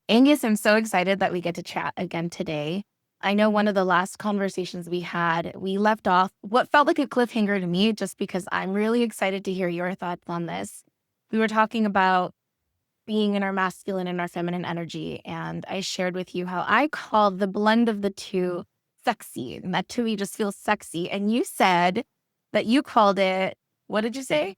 Angus, I'm so excited that we get to chat again today. I know one of the last conversations we had, we left off what felt like a cliffhanger to me, just because I'm really excited to hear your thoughts on this. We were talking about being in our masculine and our feminine energy. And I shared with you how I call the blend of the two sexy, and that to me just feels sexy. And you said that you called it, what did you say?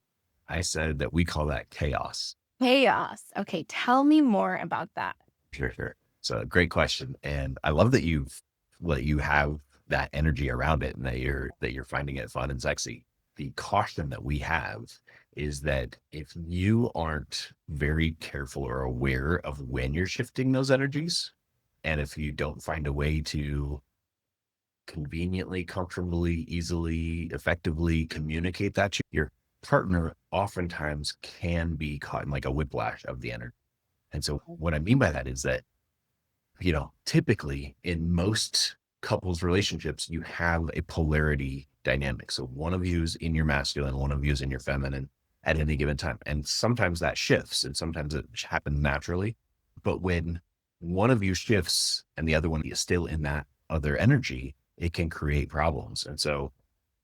I said that we call that chaos. Chaos. Okay, tell me more about that. Sure, sure. So great question. And I love that you have that energy around it and that you're finding it fun and sexy. The caution that we have is that if you aren't very careful or aware of when you're shifting those energies, and if you don't find a way to conveniently, comfortably, easily, effectively communicate that to your partner, oftentimes can be caught in like a whiplash of the energy. And so what I mean by that is that, typically in most couples relationships, you have a polarity dynamic. So one of you is in your masculine, one of you is in your feminine at any given time. And sometimes that shifts and sometimes it happens naturally. But when one of you shifts and the other one is still in that other energy, it can create problems. And so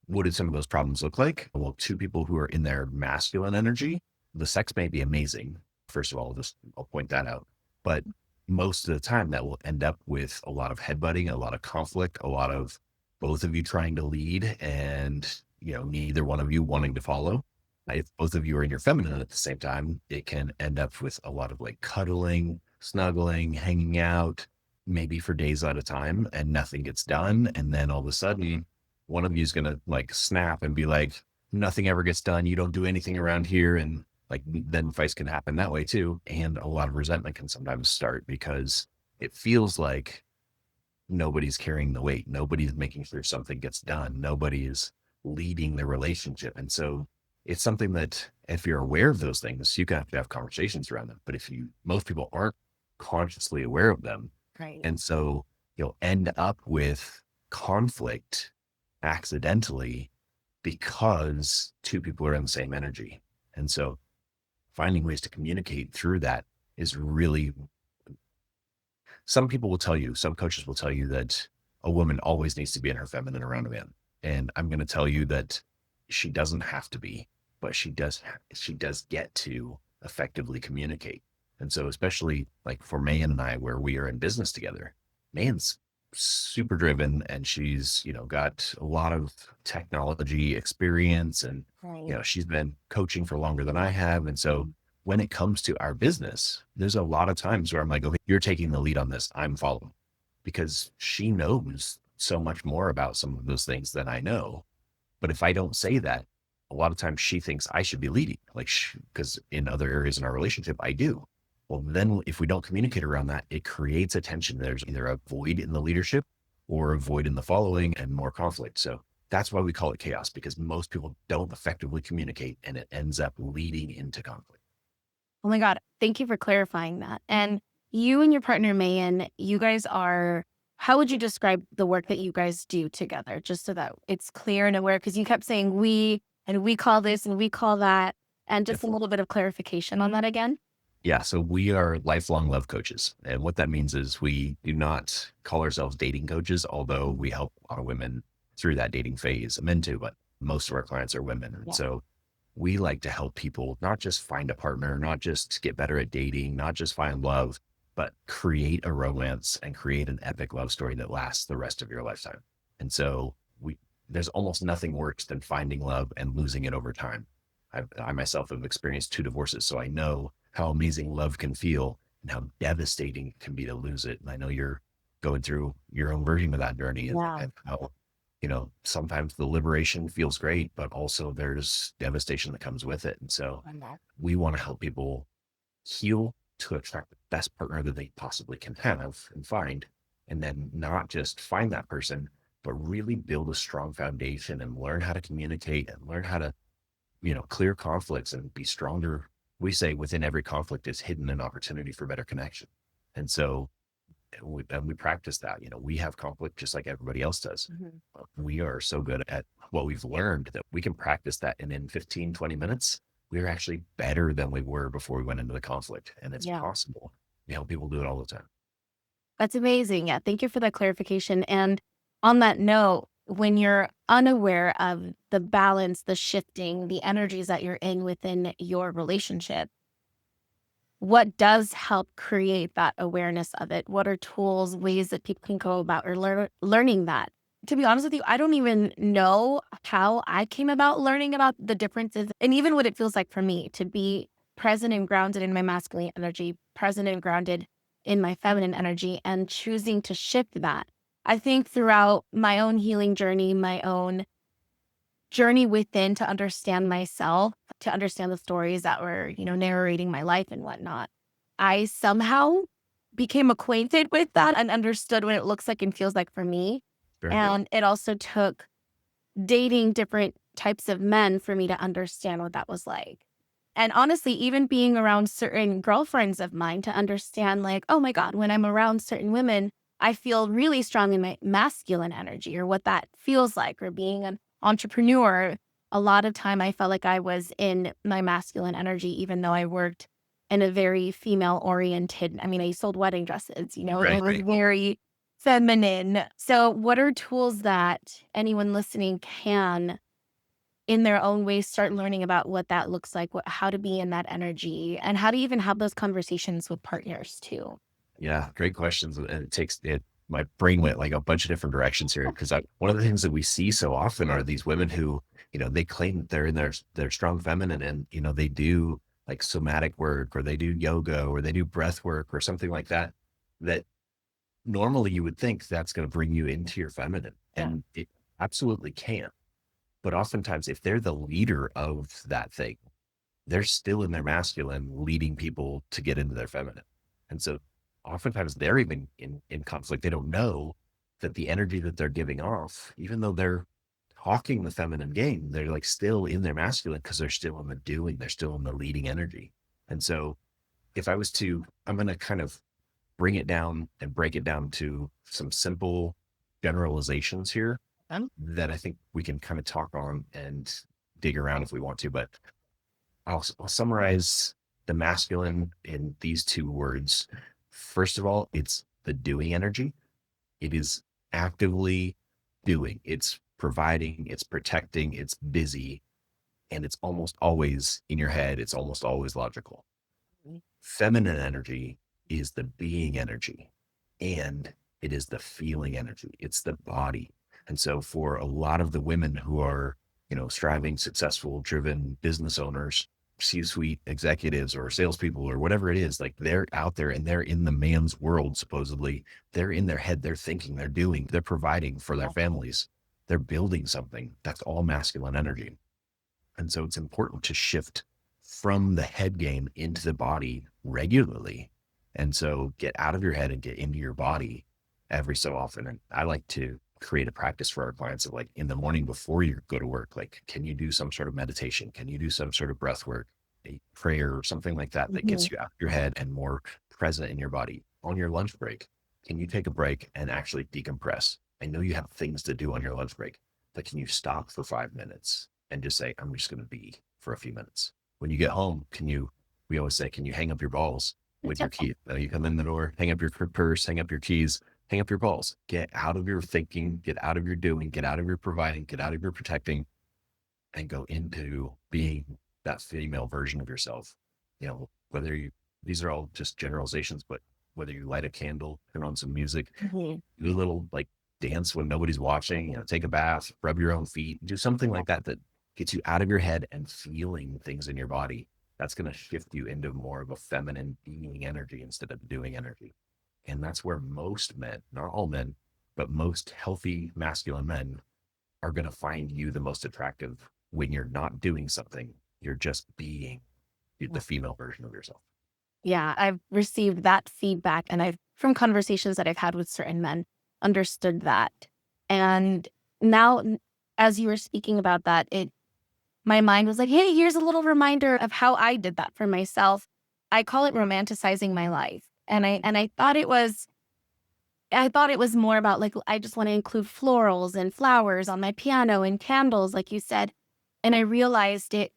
what did some of those problems look like? Well, two people who are in their masculine energy, the sex may be amazing. First of all, I'll point that out. But most of the time that will end up with a lot of headbutting, a lot of conflict, a lot of both of you trying to lead and, neither one of you wanting to follow. If both of you are in your feminine at the same time, it can end up with a lot of like cuddling, snuggling, hanging out, maybe for days at a time, and nothing gets done. And then all of a sudden, one of you is going to like snap and be like, nothing ever gets done. You don't do anything around here. And like, then fights can happen that way too. And a lot of resentment can sometimes start because it feels like nobody's carrying the weight. Nobody's making sure something gets done. Nobody is leading the relationship. And so it's something that if you're aware of those things, you can have to have conversations around them. But most people aren't consciously aware of them. Right. And so you'll end up with conflict accidentally because two people are in the same energy. And so finding ways to communicate through that is really, some coaches will tell you that a woman always needs to be in her feminine around a man. And I'm going to tell you that she doesn't have to be, but she does get to effectively communicate. And so, especially like for Mayan and I, where we are in business together, Mayan's super driven and she's, got a lot of technology experience and, Right. she's been coaching for longer than I have. And so when it comes to our business, there's a lot of times where I'm like, okay, you're taking the lead on this. I'm following because she knows so much more about some of those things than I know. But if I don't say that, a lot of times she thinks I should be leading, like, because in other areas in our relationship, I do. Well, then if we don't communicate around that, it creates a tension. There's either a void in the leadership or a void in the following and more conflict. So that's why we call it chaos, because most people don't effectively communicate and it ends up leading into conflict. Oh my God. Thank you for clarifying that. And you and your partner, Mayan, you guys are, how would you describe the work that you guys do together? Just so that it's clear and aware, because you kept saying we, and we call this and we call that. And Yeah. just a little bit of clarification on that again. Yeah. So we are lifelong love coaches. And what that means is we do not call ourselves dating coaches, although we help a lot of women through that dating phase. Men too, but most of our clients are women. And Yeah. so we like to help people not just find a partner, not just get better at dating, not just find love, but create a romance and create an epic love story that lasts the rest of your lifetime. And so there's almost nothing worse than finding love and losing it over time. I myself have experienced two divorces, so I know how amazing love can feel and how devastating it can be to lose it. And I know you're going through your own version of that journey Yeah. and how, sometimes the liberation feels great, but also there's devastation that comes with it. And so On that. we want to help people heal to attract the best partner that they possibly can have and find, and then not just find that person, but really build a strong foundation and learn how to communicate and learn how to, clear conflicts and be stronger. We say within every conflict is hidden an opportunity for better connection. And so we practice that. We have conflict just like everybody else does. Mhm. We are so good at what we've learned that we can practice that. And in 15, 20 minutes, we're actually better than we were before we went into the conflict. And it's Yeah. possible. You help people do it all the time. That's amazing. Yeah, thank you for that clarification. And on that note, when you're unaware of the balance, the shifting, the energies that you're in within your relationship, what does help create that awareness of it? What are tools, ways that people can go about or learning that? To be honest with you, I don't even know how I came about learning about the differences and even what it feels like for me to be present and grounded in my masculine energy, present and grounded in my feminine energy, and choosing to shift that. I think throughout my own healing journey, my own journey within to understand myself, to understand the stories that were, narrating my life and whatnot. I somehow became acquainted with that and understood what it looks like and feels like for me. Very good. And it also took dating different types of men for me to understand what that was like. And honestly, even being around certain girlfriends of mine to understand, like, oh my God, when I'm around certain women, I feel really strong in my masculine energy or what that feels like, or being an entrepreneur. A lot of time I felt like I was in my masculine energy, even though I worked in a very female oriented, I mean, I sold wedding dresses, Right, it was right. very feminine. So, what are tools that anyone listening can, in their own ways, start learning about what that looks like, how to be in that energy, and how to even have those conversations with partners too? Yeah, great questions. And it takes it. My brain went like a bunch of different directions here because one of the things that we see so often are these women who, they claim that they're in their strong feminine, and they do like somatic work, or they do yoga, or they do breath work, or something like that. That normally you would think that's going to bring you into your feminine, Yeah. and it absolutely can. But oftentimes, if they're the leader of that thing, they're still in their masculine, leading people to get into their feminine. And so oftentimes they're even in conflict. They don't know that the energy that they're giving off, even though they're talking the feminine game, they're like still in their masculine because they're still in the doing, they're still in the leading energy. And so if I was to, I'm going to kind of bring it down and break it down to some simple generalizations here that I think we can kind of talk on and dig around if we want to. But I'll summarize the masculine in these two words. First of all, it's the doing energy. It is actively doing, it's providing, it's protecting, it's busy, and it's almost always in your head. It's almost always logical. Feminine energy is the being energy, and it is the feeling energy. It's the body. And so for a lot of the women who are, striving, successful, driven business owners, C-suite executives or salespeople or whatever it is, like they're out there and they're in the man's world, supposedly. They're in their head, they're thinking, they're doing, they're providing for their families. They're building something. That's all masculine energy. And so it's important to shift from the head game into the body regularly. And so get out of your head and get into your body every so often. And I like to create a practice for our clients of like in the morning before you go to work, like, can you do some sort of meditation? Can you do some sort of breath work, a prayer or something like that, that Mhm. gets you out of your head and more present in your body? On your lunch break, can you take a break and actually decompress? I know you have things to do on your lunch break, but can you stop for 5 minutes and just say, I'm just going to be for a few minutes? When you get home, we always say, can you hang up your balls with your key? You come in the door, hang up your purse, hang up your keys, hang up your balls, get out of your thinking, get out of your doing, get out of your providing, get out of your protecting, and go into being that female version of yourself. Whether these are all just generalizations, but whether you light a candle, turn on some music, Mhm. do a little like dance when nobody's watching, take a bath, rub your own feet, do something like that that gets you out of your head and feeling things in your body. That's going to shift you into more of a feminine being energy instead of doing energy. And that's where most men, not all men, but most healthy masculine men are going to find you the most attractive when you're not doing something. You're just being the female version of yourself. Yeah, I've received that feedback and I've, from conversations that I've had with certain men, understood that. And now, as you were speaking about that, my mind was like, hey, here's a little reminder of how I did that for myself. I call it romanticizing my life. And I thought it was more about like, I just want to include florals and flowers on my piano and candles, like you said. And I realized it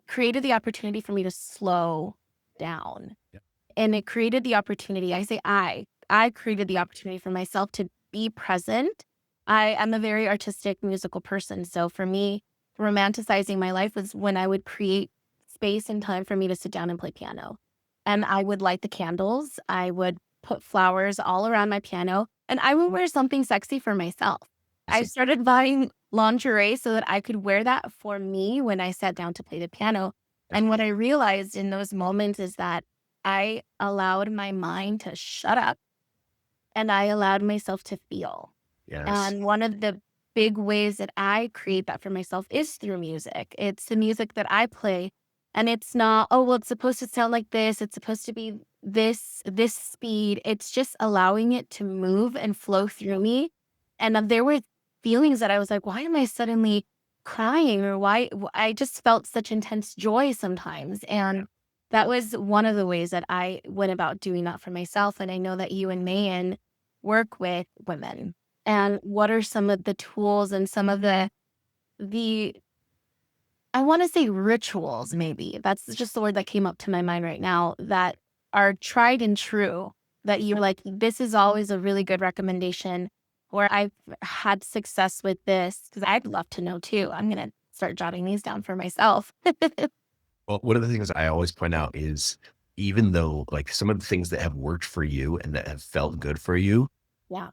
created the opportunity for me to slow down. Yeah. And it created the opportunity. I say I created the opportunity for myself to be present. I am a very artistic musical person. So for me, romanticizing my life was when I would create space and time for me to sit down and play piano. And I would light the candles. I would put flowers all around my piano and I would wear something sexy for myself. I Awesome. started buying lingerie so that I could wear that for me when I sat down to play the piano. Yeah. And what I realized in those moments is that I allowed my mind to shut up and I allowed myself to feel. Yes. And one of the big ways that I create that for myself is through music. It's the music that I play. And it's not, oh, well, it's supposed to sound like this. It's supposed to be this speed. It's just allowing it to move and flow through me. And there were feelings that I was like, why am I suddenly crying? Or I just felt such intense joy sometimes. And that was one of the ways that I went about doing that for myself. And I know that you and Mayan work with women. And what are some of the tools and some of the I wanna say rituals maybe, that's just the word that came up to my mind right now, that are tried and true, that you're like, "This is always a really good recommendation," or, "I've had success with this," because 'cause I'd love to know too. I'm gonna start jotting these down for myself. Well, one of the things I always point out is even though like some of the things that have worked for you and that have felt good for you, Yeah.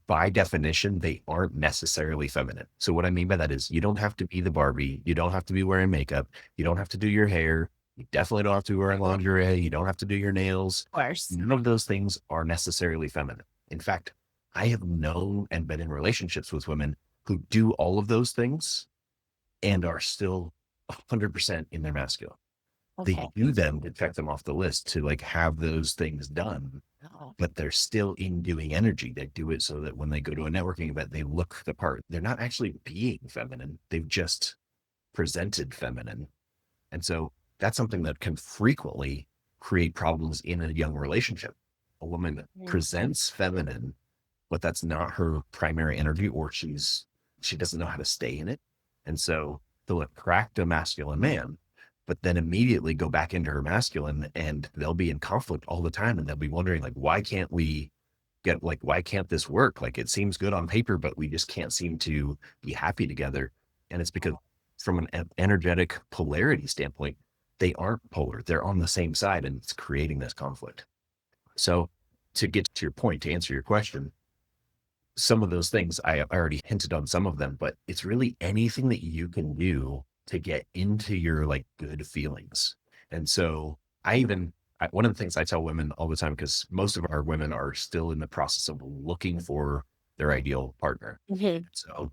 by definition, they aren't necessarily feminine. So what I mean by that is you don't have to be the Barbie. You don't have to be wearing makeup. You don't have to do your hair. You definitely don't have to be wearing lingerie. You don't have to do your nails. Of course. None of those things are necessarily feminine. In fact, I have known and been in relationships with women who do all of those things and are still 100% in their masculine. They Okay. do them to check them off the list to like have those things done, Oh, but they're still in doing energy. They do it so that when they go to a networking event, they look the part. They're not actually being feminine. They've just presented feminine. And so that's something that can frequently create problems in a young relationship. A woman mm, presents feminine, but that's not her primary energy, or she doesn't know how to stay in it. And so they'll attract a masculine man, but then immediately go back into her masculine and they'll be in conflict all the time. And they'll be wondering, like, why can't we get like, why can't this work? Like it seems good on paper, but we just can't seem to be happy together. And it's because from an energetic polarity standpoint, they aren't polar. They're on the same side and it's creating this conflict. So to get to your point, to answer your question, some of those things I already hinted on some of them, but it's really anything that you can do to get into your like good feelings. And so one of the things I tell women all the time, because most of our women are still in the process of looking for their ideal partner. mhm. So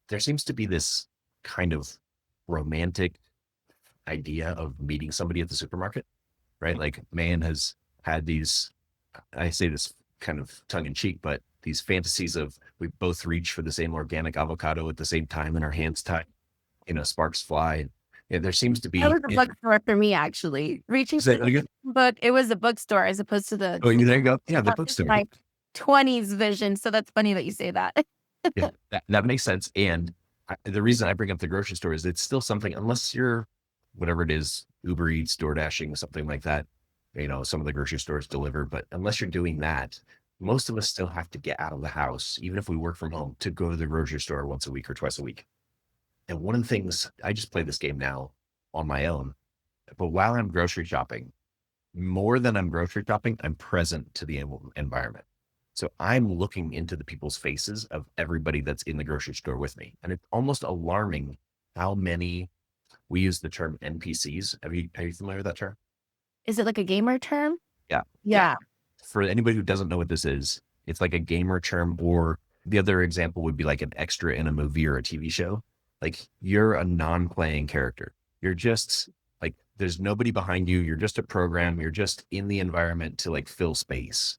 there seems to be this kind of romantic idea of meeting somebody at the supermarket, right? Like man has had these, I say this kind of tongue in cheek, but these fantasies of we both reach for the same organic avocado at the same time and our hands tied, sparks fly. Yeah, there seems to That be, was a bookstore for me, actually. Reaching is for that the good? book, it was a bookstore as opposed to Oh, there you go. Yeah, the that was bookstore. my 20s vision, so that's funny that you say that. Yeah, that makes sense. And the reason I bring up the grocery store is it's still something, unless you're whatever it is, Uber Eats, door dashing, something like that. Some of the grocery stores deliver, but unless you're doing that, most of us still have to get out of the house, even if we work from home, to go to the grocery store once a week or twice a week. And one of the things I just play this game now on my own, but while I'm grocery shopping, more than I'm grocery shopping, I'm present to the environment. So I'm looking into the people's faces of everybody that's in the grocery store with me. And it's almost alarming how many we use the term NPCs. Are you familiar with that term? Is it like a gamer term? Yeah. Yeah. Yeah. For anybody who doesn't know what this is, it's like a gamer term, or the other example would be like an extra in a movie or a TV show. Like you're a non-playing character. You're just like, there's nobody behind you. You're just a program. You're just in the environment to like fill space.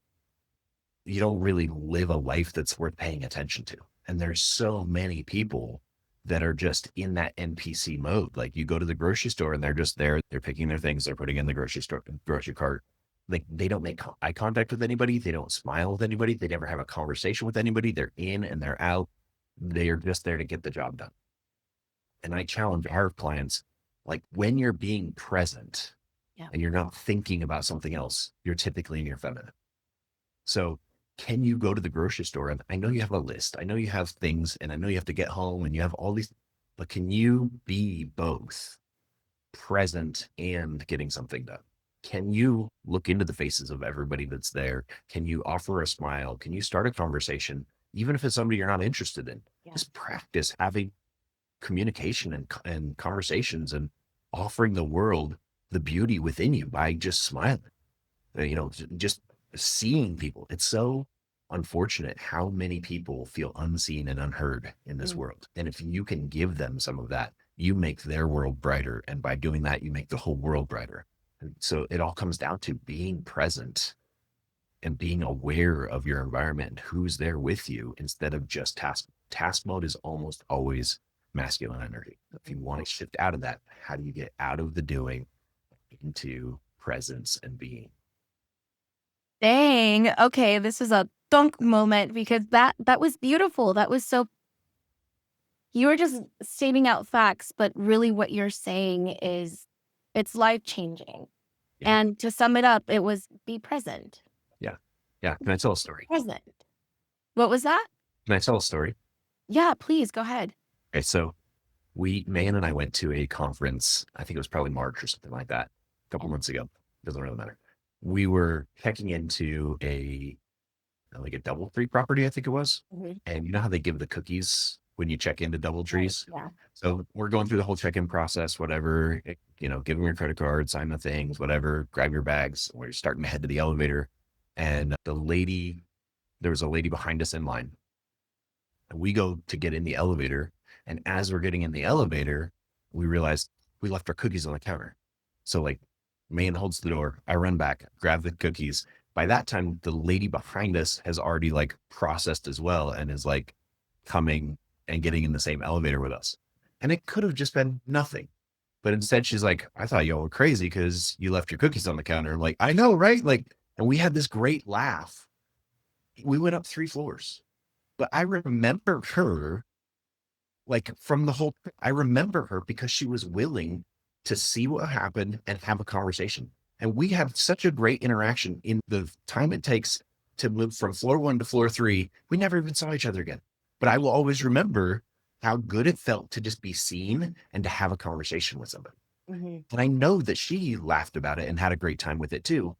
You don't really live a life that's worth paying attention to. And there's so many people that are just in that NPC mode. Like you go to the grocery store and they're just there, they're picking their things, they're putting in the grocery cart. Like they don't make eye contact with anybody, they don't smile with anybody, they never have a conversation with anybody. They're in and they're out. They are just there to get the job done. And I challenge our clients, like when you're being present, Yeah. and you're not thinking about something else, you're typically in your feminine. So can you go to the grocery store? And I know you have a list. I know you have things and I know you have to get home and you have all these, but can you be both present and getting something done? Can you look into the faces of everybody that's there? Can you offer a smile? Can you start a conversation, even if it's somebody you're not interested in? Yeah. Just practice having communication and conversations and offering the world the beauty within you by just smiling. Just seeing people. It's so unfortunate how many people feel unseen and unheard in this Mm. world. And if you can give them some of that, you make their world brighter. And by doing that, you make the whole world brighter. And so it all comes down to being present and being aware of your environment and who's there with you instead of just task. Task mode is almost always masculine energy. If you want to shift out of that, how do you get out of the doing into presence and being? Dang. Okay, this is a thunk moment because that was beautiful. That was so you were just stating out facts, but really what you're saying is it's life changing. Yeah. And to sum it up, it was be present. Yeah. Yeah. Can I tell a story? Present. What was that? Can I tell a story? Yeah, please go ahead. Okay. So Man and I went to a conference. I think it was probably March or something like that, a couple Yeah. months ago. Doesn't really matter. We were checking into like a DoubleTree property, I think it was. Mhm. And you know how they give the cookies when you check into Right. DoubleTrees? Yeah. So we're going through the whole check-in process, whatever, give them your credit card, sign the things, whatever, grab your bags. We're starting to head to the elevator. And there was a lady behind us in line. And we go to get in the elevator. And as we're getting in the elevator, we realize we left our cookies on the counter. So like man holds the door. I run back, grab the cookies. By that time, the lady behind us has already like processed as well and is like coming and getting in the same elevator with us. And it could have just been nothing. But instead, she's like, I thought y'all were crazy because you left your cookies on the counter. I'm like, I know, right? Like, and we had this great laugh. We went up 3 floors. But I remember her like from the whole, I remember her because she was willing to see what happened and have a conversation. And we had such a great interaction in the time it takes to move from floor 1 to floor 3. We never even saw each other again. But I will always remember how good it felt to just be seen and to have a conversation with somebody. Mhm. And I know that she laughed about it and had a great time with it too.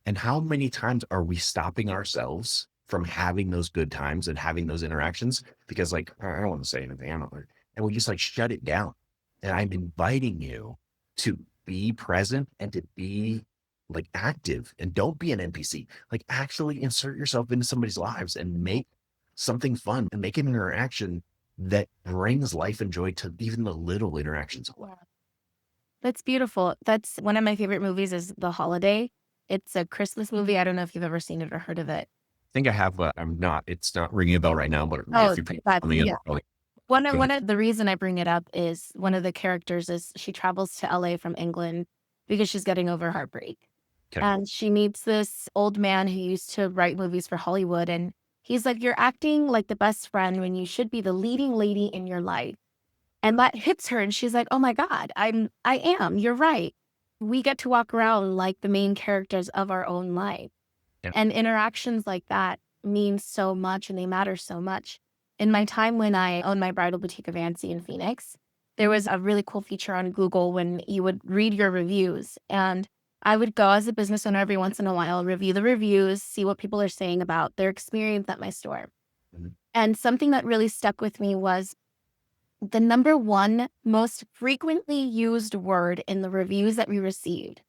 And how many times are we stopping ourselves from having those good times and having those interactions? Because like, I don't want to say anything. I don't, and we just like shut it down. And I'm inviting you to be present and to be like active and don't be an NPC. Like actually insert yourself into somebody's lives and make something fun and make an interaction that brings life and joy to even the little interactions of life. Yeah. That's beautiful. That's one of my favorite movies is The Holiday. It's a Christmas movie. I don't know if you've ever seen it or heard of it. I think I have, but it's not ringing a bell right now, but Oh, if you put it that's on the end, yeah. probably One of go ahead. one of the reason I bring it up is one of the characters is she travels to LA from England because she's getting over heartbreak. Okay. And she meets this old man who used to write movies for Hollywood. And he's like, you're acting like the best friend when you should be the leading lady in your life. And that hits her. And she's like, oh my God, I am. You're right. We get to walk around like the main characters of our own life. Yeah. And interactions like that mean so much and they matter so much. In my time when I owned my bridal boutique of Ansi in Phoenix, there was a really cool feature on Google when you would read your reviews. And I would go as a business owner every once in a while, review the reviews, see what people are saying about their experience at my store. Mhm. And something that really stuck with me was the number one most frequently used word in the reviews that we received.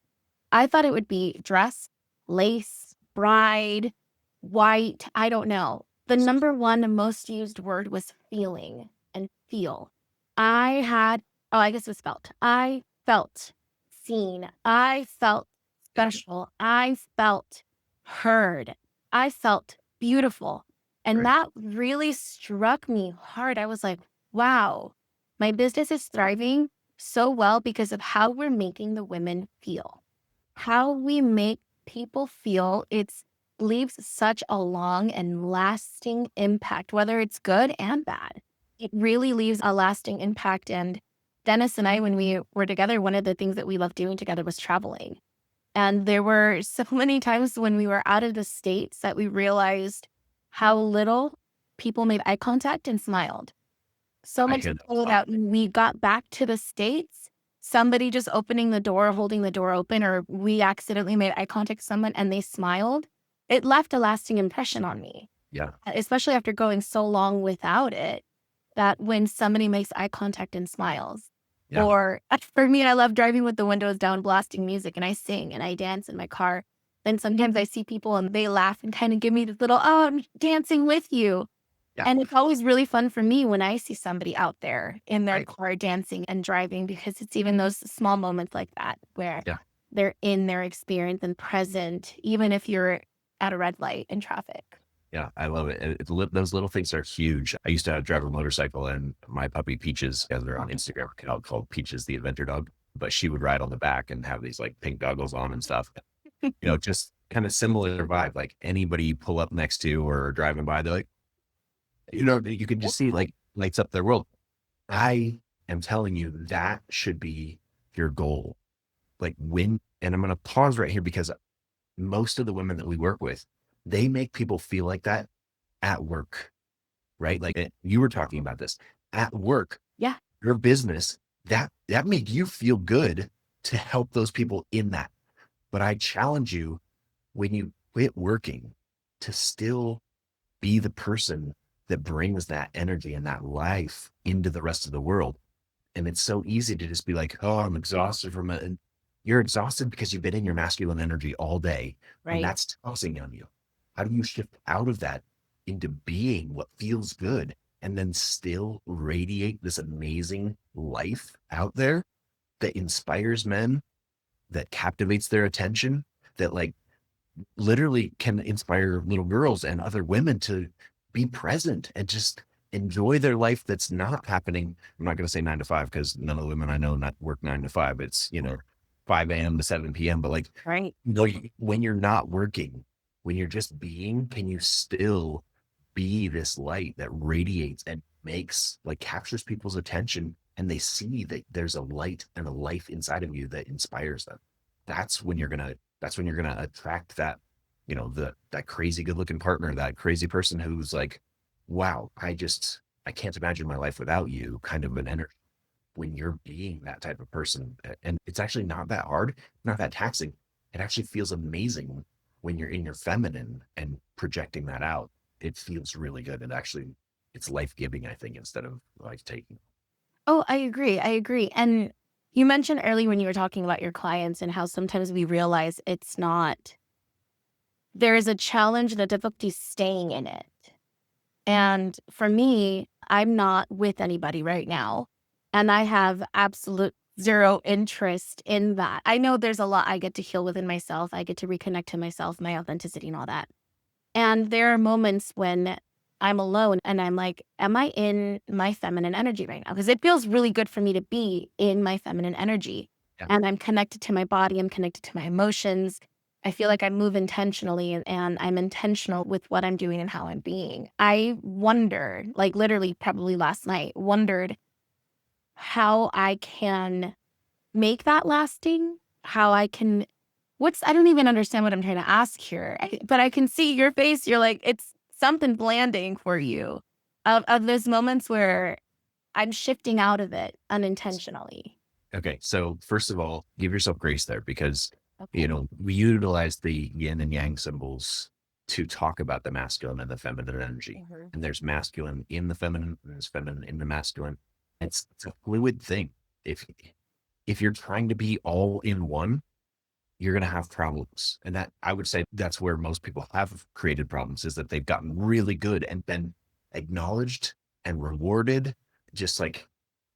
I thought it would be dress, lace, bride, white, I don't know. The number one most used word was feeling and feel. I had, oh, I guess it was felt. I felt seen. I felt special. I felt heard. I felt beautiful. And Right. that really struck me hard. I was like, wow, my business is thriving so well because of how we're making the women feel. How we make people feel, it's leaves such a long and lasting impact, whether it's good and bad. It really leaves a lasting impact. And Dennis and I, when we were together, one of the things that we loved doing together was traveling. And there were so many times when we were out of the States that we realized how little people made eye contact and smiled. So I much hear that so a lot. that when we got back to the States, somebody just opening the door, holding the door open, or we accidentally made eye contact with someone and they smiled, it left a lasting impression on me, Yeah. especially after going so long without it, that when somebody makes eye contact and smiles. Yeah. Or for me, I love driving with the windows down, blasting music, and I sing and I dance in my car. Then sometimes I see people and they laugh and kind of give me this little, oh, I'm dancing with you. Yeah. And it's always really fun for me when I see somebody out there in their Right. car dancing and driving, because it's even those small moments like that where Yeah. they're in their experience and present, even if you're at a red light in traffic. Yeah, I love it. Those little things are huge. I used to drive a motorcycle, and my puppy Peaches, as her on Instagram account called Peaches the Adventure Dog, but she would ride on the back and have these like pink goggles on and stuff. Just kind of similar vibe. Like anybody you pull up next to or driving by, they're like, you can just see like lights up their world. I am telling you that should be your goal. Like and I'm going to pause right here because most of the women that we work with, they make people feel like that at work, right? Like you were talking about this at work, Yeah. your business, that make you feel good to help those people in that. But I challenge you, when you quit working, to still be the person that brings that energy and that life into the rest of the world. And it's so easy to just be like, oh, I'm exhausted from it. And you're exhausted because you've been in your masculine energy all day, and Right. that's tossing on you. How do you shift out of that into being what feels good and then still radiate this amazing life out there that inspires men, that captivates their attention, that like literally can inspire little girls and other women to be present and just enjoy their life that's not happening. I'm not going to say 9 to 5 because none of the women I know not work 9 to 5. It's, 5 a.m. to 7 p.m. But like, Right. when you're not working, when you're just being, can you still be this light that radiates and makes like captures people's attention, and they see that there's a light and a life inside of you that inspires them? That's when you're gonna attract that, that crazy good looking partner, that crazy person who's like, wow, I can't imagine my life without you, kind of an energy. When you're being that type of person, and it's actually not that hard, not that taxing. It actually feels amazing when you're in your feminine and projecting that out. It feels really good. And actually, it's life giving, I think, instead of life taking. Oh, I agree. I agree. And you mentioned earlier when you were talking about your clients and how sometimes we realize it's not, there is a challenge and a difficulty staying in it. And for me, I'm not with anybody right now. And I have absolute zero interest in that. I know there's a lot I get to heal within myself. I get to reconnect to myself, my authenticity, and all that. And there are moments when I'm alone and I'm like, am I in my feminine energy right now? Because it feels really good for me to be in my feminine energy. Yeah. And I'm connected to my body, I'm connected to my emotions. I feel like I move intentionally and I'm intentional with what I'm doing and how I'm being. I wonder, like literally, probably last night, wondered how I can make that lasting, how I can I don't even understand what I'm trying to ask here, but I can see your face. You're like, it's something blanding for you of those moments where I'm shifting out of it unintentionally. Okay. So, first of all, give yourself grace there because, Okay. we utilize the yin and yang symbols to talk about the masculine and the feminine energy. Mhm. And there's masculine in the feminine, and there's feminine in the masculine. It's a fluid thing. If you're trying to be all in one, you're going to have problems. And that, I would say, that's where most people have created problems, is that they've gotten really good and been acknowledged and rewarded. Just like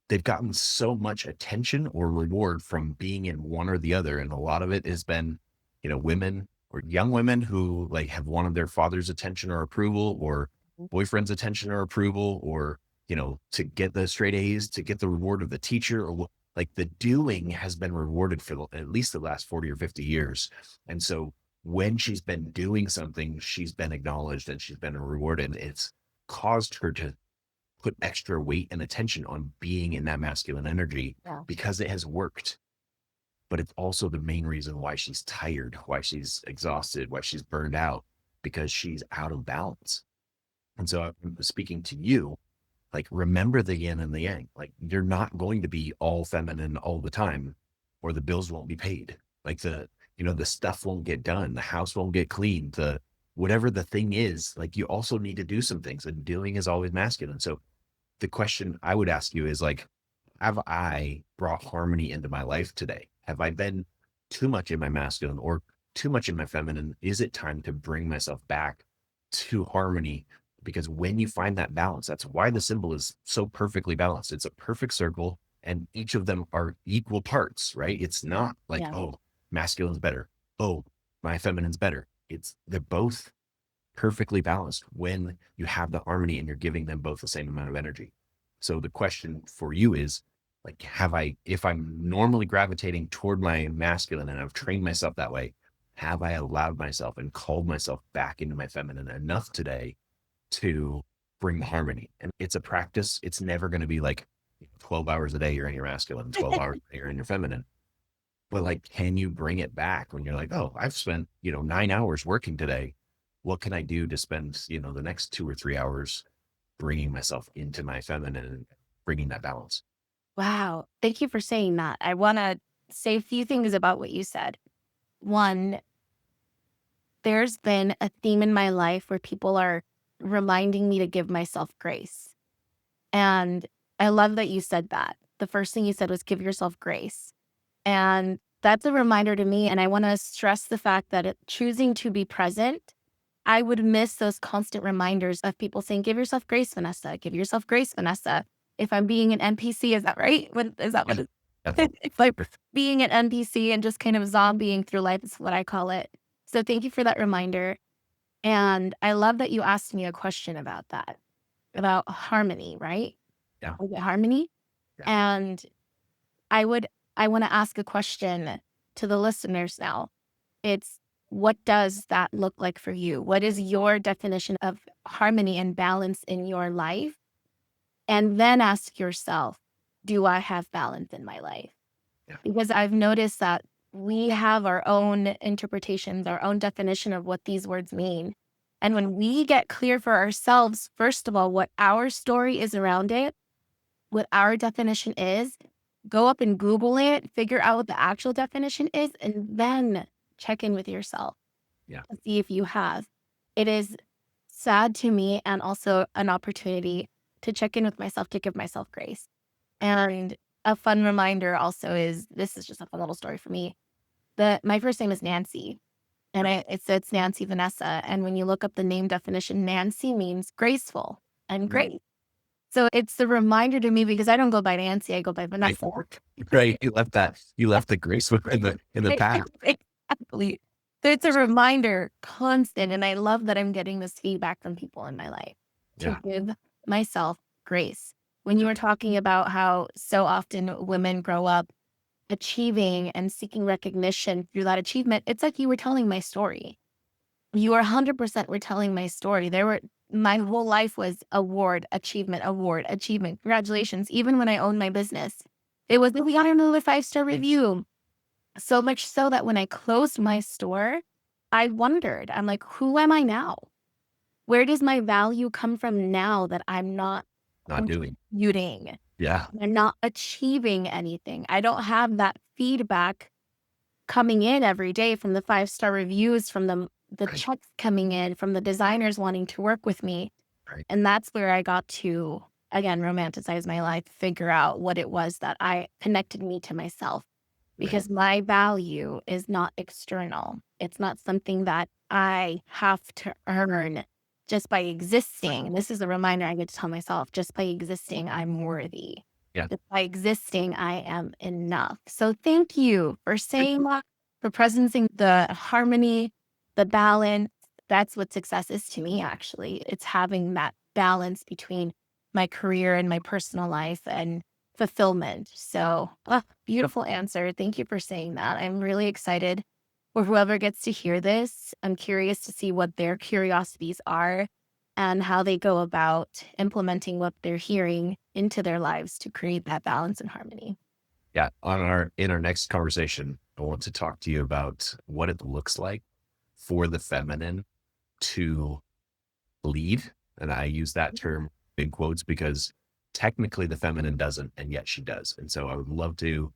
they've gotten so much attention or reward from being in one or the other. And a lot of it has been, women or young women who like have wanted their father's attention or approval, or boyfriend's attention or approval, or, to get the straight A's, to get the reward of the teacher, or like the doing has been rewarded for at least the last 40 or 50 years. And so when she's been doing something, she's been acknowledged and she's been rewarded. It's caused her to put extra weight and attention on being in that masculine energy Yeah. because it has worked. but it's also the main reason why she's tired, why she's exhausted, why she's burned out, because she's out of balance. And so I'm speaking to you, like, remember the yin and the yang. Like, you're not going to be all feminine all the time, or the bills won't be paid. Like, the stuff won't get done, the house won't get cleaned, the whatever the thing is, like, you also need to do some things, and doing is always masculine. So the question I would ask you is like, have I brought harmony into my life today? Have I been too much in my masculine or too much in my feminine? Is it time to bring myself back to harmony? Because when you find that balance, that's why the symbol is so perfectly balanced. It's a perfect circle, and each of them are equal parts, right? It's not like, Yeah. oh, masculine's better. Oh, my feminine's better. They're both perfectly balanced when you have the harmony and you're giving them both the same amount of energy. So the question for you is, like, if I'm normally gravitating toward my masculine and I've trained myself that way, have I allowed myself and called myself back into my feminine enough today to bring the harmony? And it's a practice. It's never going to be like 12 hours a day you're in your masculine, 12 hours a day you're in your feminine. But like, can you bring it back when you're like, oh, I've spent, 9 hours working today. What can I do to spend, the next 2 or 3 hours bringing myself into my feminine and bringing that balance? Wow. Thank you for saying that. I want to say a few things about what you said. One, there's been a theme in my life where people are reminding me to give myself grace. And I love that you said that. The first thing you said was give yourself grace. And that's a reminder to me. And I want to stress the fact that choosing to be present, I would miss those constant reminders of people saying, give yourself grace, Vanessa. Give yourself grace, Vanessa. If I'm being an NPC, is that right? Is that Yeah, what it, definitely. if I'm being an NPC and just kind of zombieing through life is what I call it. So thank you for that reminder. And I love that you asked me a question about that, about harmony, right? Yeah. Was it harmony? Yeah. And I would I want to ask a question to the listeners now. It's, what does that look like for you? What is your definition of harmony and balance in your life? And then ask yourself, do I have balance in my life? Yeah. Because I've noticed that we have our own interpretations, our own definition of what these words mean. And when we get clear for ourselves, first of all, what our story is around it, what our definition is, go up and Google it, figure out what the actual definition is, and then check in with yourself Yeah. to see if you have. It is sad to me and also an opportunity to check in with myself, to give myself grace. And a fun reminder also is, this is just a fun little story for me, that my first name is Nancy. And it's Nancy Vanessa. And when you look up the name definition, Nancy means graceful and Mhm. great. So it's a reminder to me because I don't go by Nancy, I go by Right. Vanessa. Right. You left the grace in the past. Exactly. So it's a reminder constant. And I love that I'm getting this feedback from people in my life to Yeah. give myself grace. When you were talking about how so often women grow up achieving and seeking recognition through that achievement, it's like you were telling my story. You are 100% were telling my story. My whole life was award, achievement, award, achievement. Congratulations. Even when I owned my business, it was, we got another 5-star review. So much so that when I closed my store, I wondered, I'm like, who am I now? Where does my value come from now that I'm not Not doing. contributing? Yeah. I'm not achieving anything. I don't have that feedback coming in every day from the 5-star reviews, from the Right. checks coming in, from the designers wanting to work with me. Right. And that's where I got to, again, romanticize my life, figure out what it was that I connected me to myself. Right. Because my value is not external. It's not something that I have to earn just by existing. And this is a reminder I get to tell myself, just by existing, I'm worthy. Yeah. Just by existing, I am enough. So thank you for saying that, for presencing the harmony, the balance. That's what success is to me, actually. It's having that balance between my career and my personal life and fulfillment. So, beautiful answer. Thank you for saying that. I'm really excited for whoever gets to hear this. I'm curious to see what their curiosities are and how they go about implementing what they're hearing into their lives to create that balance and harmony. Yeah. In our next conversation, I want to talk to you about what it looks like for the feminine to lead. And I use that term in quotes because technically the feminine doesn't, and yet she does. And so I would love to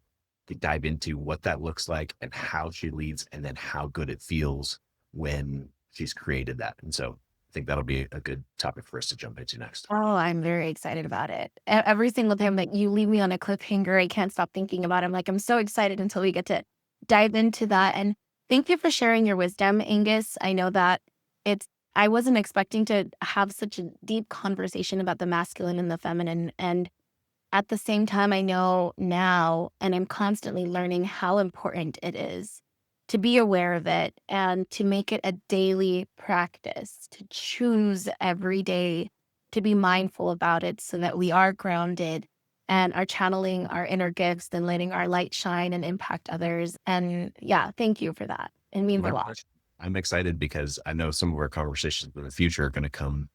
dive into what that looks like and how she leads, and then how good it feels when she's created that. And so I think that'll be a good topic for us to jump into next. Oh, I'm very excited about it. Every single time that you leave me on a cliffhanger, I can't stop thinking about it. I'm so excited until we get to dive into that. And thank you for sharing your wisdom, Angus. I know that it's, I wasn't expecting to have such a deep conversation about the masculine and the feminine. And at the same time, I know now, and I'm constantly learning how important it is to be aware of it and to make it a daily practice, to choose every day to be mindful about it so that we are grounded and are channeling our inner gifts and letting our light shine and impact others. And yeah, thank you for that. It means a My lot. pleasure. I'm excited because I know some of our conversations in the future are going to come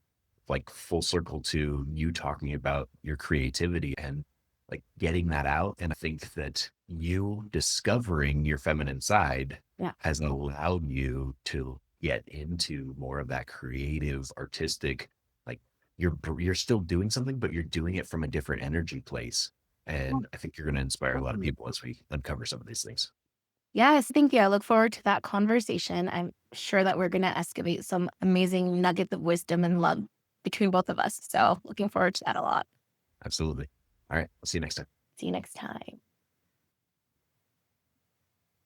like full circle to you talking about your creativity and like getting that out. And I think that you discovering your feminine side Yeah. has allowed you to get into more of that creative, artistic, like you're still doing something, but you're doing it from a different energy place. And I think you're going to inspire a lot of people as we uncover some of these things. Yes, thank you. I look forward to that conversation. I'm sure that we're going to excavate some amazing nuggets of wisdom and love between both of us. So, looking forward to that a lot. Absolutely. All right. I'll see you next time. See you next time.